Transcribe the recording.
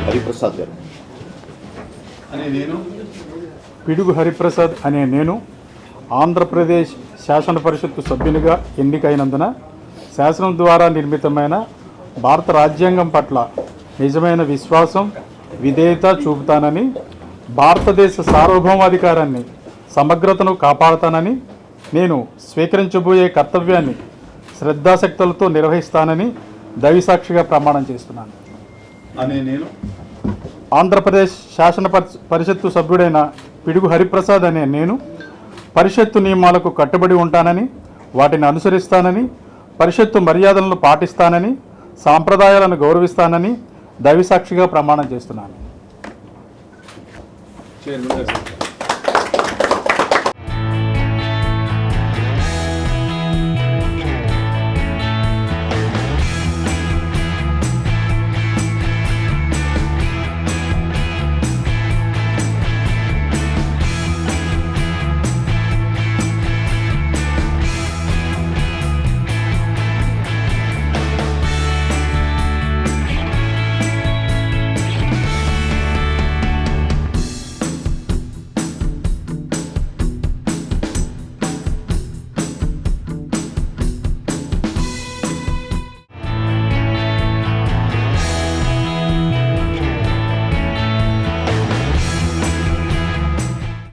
హరిప్రసాద్ గారు పిడుగు హరిప్రసాద్ అనే నేను ఆంధ్రప్రదేశ్ శాసన పరిషత్తు సభ్యునిగా ఎన్నికైనందున శాసనం ద్వారా నిర్మితమైన భారత రాజ్యాంగం పట్ల నిజమైన విశ్వాసం విధేయత చూపుతానని, భారతదేశ సార్వభౌమాధికారాన్ని సమగ్రతను కాపాడుతానని, నేను స్వీకరించబోయే కర్తవ్యాన్ని శ్రద్ధాశక్తులతో నిర్వహిస్తానని దైవసాక్షిగా ప్రమాణం చేస్తున్నాను. నేను ఆంధ్రప్రదేశ్ శాసన పరిషత్తు సభ్యుడైన పిడుగు హరిప్రసాద్ అనే నేను పరిషత్తు నియమాలకు కట్టుబడి ఉంటానని, వాటిని అనుసరిస్తానని, పరిషత్తు మర్యాదలను పాటిస్తానని, సాంప్రదాయాలను గౌరవిస్తానని దైవసాక్షిగా ప్రమాణం చేస్తున్నాను.